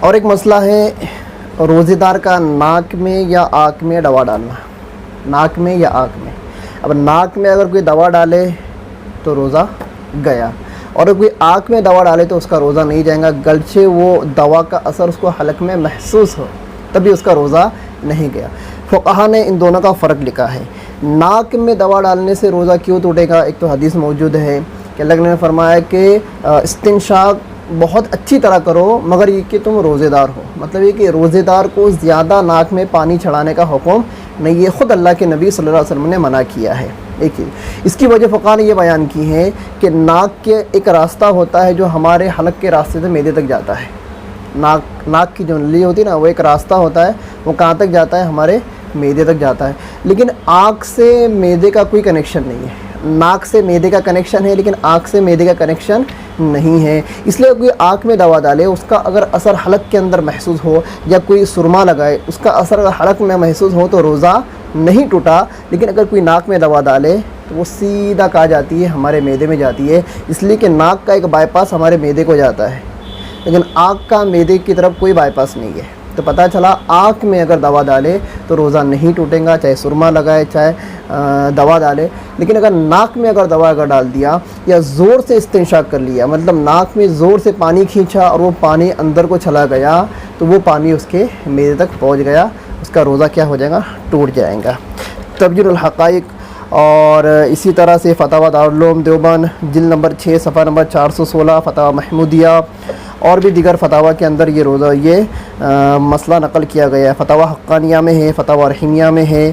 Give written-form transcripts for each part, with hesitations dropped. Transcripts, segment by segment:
اور ایک مسئلہ ہے روزے دار کا ناک میں یا آنکھ میں دوا ڈالنا، ناک میں یا آنکھ میں۔ اب ناک میں اگر کوئی دوا ڈالے تو روزہ گیا، اور اگر کوئی آنکھ میں دوا ڈالے تو اس کا روزہ نہیں جائے گا، گرچہ وہ دوا کا اثر اس کو حلق میں محسوس ہو تبھی اس کا روزہ نہیں گیا۔ فقہا نے ان دونوں کا فرق لکھا ہے۔ ناک میں دوا ڈالنے سے روزہ کیوں ٹوٹے گا؟ ایک تو حدیث موجود ہے کہ اللہ نے فرمایا کہ استنشاق بہت اچھی طرح کرو مگر یہ کہ تم روزے دار ہو، مطلب یہ کہ روزے دار کو زیادہ ناک میں پانی چڑھانے کا حکم نہیں، یہ خود اللہ کے نبی صلی اللہ علیہ وسلم نے منع کیا ہے۔ ایک اس کی وجہ فقہا نے یہ بیان کی ہے کہ ناک کے ایک راستہ ہوتا ہے جو ہمارے حلق کے راستے سے معدے تک جاتا ہے، ناک کی جو نلی ہوتی ہے نا، وہ ایک راستہ ہوتا ہے، وہ کہاں تک جاتا ہے؟ ہمارے معدے تک جاتا ہے۔ لیکن آنکھ سے معدے کا کوئی کنیکشن نہیں ہے، ناک سے معدے کا کنیکشن ہے لیکن آنکھ سے معدے کا کنیکشن نہیں ہے۔ اس لیے کوئی آنکھ میں دوا ڈالے، اس کا اگر اثر حلق کے اندر محسوس ہو، یا کوئی سرما لگائے اس کا اثر اگر حلق میں محسوس ہو تو روزہ نہیں ٹوٹا۔ لیکن اگر کوئی ناک میں دوا ڈالے تو وہ سیدھا کہاں جاتی ہے؟ ہمارے معدے میں جاتی ہے، اس لیے کہ ناک کا ایک بائی پاس ہمارے معدے کو جاتا ہے، لیکن آنکھ کا معدے کی طرف کوئی بائی پاس نہیں ہے۔ تو پتہ چلا آنکھ میں اگر دوا ڈالے تو روزہ نہیں ٹوٹے گا، چاہے سرما لگائے چاہے دوا ڈالے۔ لیکن اگر ناک میں اگر دوا ڈال دیا یا زور سے استنشاق کر لیا، مطلب ناک میں زور سے پانی کھینچا اور وہ پانی اندر کو چلا گیا تو وہ پانی اس کے معدے تک پہنچ گیا، اس کا روزہ کیا ہو جائے گا؟ ٹوٹ جائے گا۔ تبیین الحقائق اور اسی طرح سے فتاوی دارالعلوم دیوبند جلد نمبر 6 صفحہ نمبر 416، فتاوی محمودیہ اور بھی دیگر فتاوی کے اندر یہ مسئلہ نقل کیا گیا ہے۔ فتاوی حقانیہ میں ہے، فتاوی رحیمیہ میں ہے،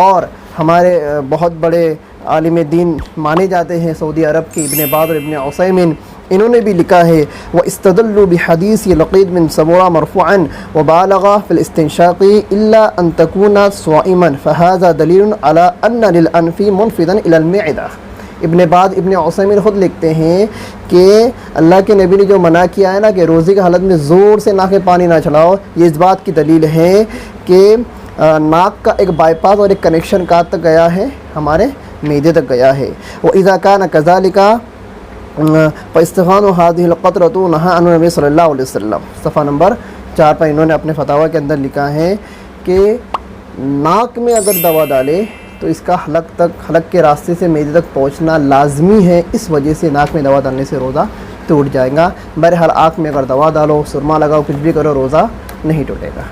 اور ہمارے بہت بڑے عالم دین مانے جاتے ہیں سعودی عرب کے ابن باز اور ابن عثیمین، انہوں نے بھی لکھا ہے وَاِسْتَدَلُّوا بِحَدِيثِ لَقِيط بن سمورہ مرفوعا وَبَالَغَ فِي الْاِسْتِنشَاقِ إِلَّا أَن تَكُونَ صَائِمًا فَهَذَا دَلِيلٌ عَلَىٰ أَنَّ لِلْأَنْفِ مُنْفِذًا إِلَى الْمَعِدَةِ۔ ابن باز ابن عثیمین خود لکھتے ہیں کہ اللہ کے نبی نے جو منع کیا ہے نا کہ روزے کی حالت میں زور سے ناک میں پانی نہ چلاؤ، یہ اس بات کی دلیل ہے کہ ناک کا ایک بائی پاس اور ایک کنیکشن کہاں تک گیا ہے؟ ہمارے معدے تک گیا ہے۔ وَإِذَا كَانَ كَذَلِكَ فَاسْتِغْنَاءُ هَذِهِ الْقَطْرَةُ نَهَى عَنْهُ النَّبِيُّ صلی اللہ علیہ وسلم، صفحہ نمبر 4 پر انہوں نے اپنے فتاوی کے اندر لکھا ہے کہ ناک میں اگر دوا ڈالے تو اس کا حلق کے راستے سے معدے تک پہنچنا لازمی ہے، اس وجہ سے ناک میں دوا ڈالنے سے روزہ ٹوٹ جائے گا۔ بہرحال آنکھ میں اگر دوا ڈالو، سرما لگاؤ، کچھ بھی کرو، روزہ نہیں ٹوٹے گا۔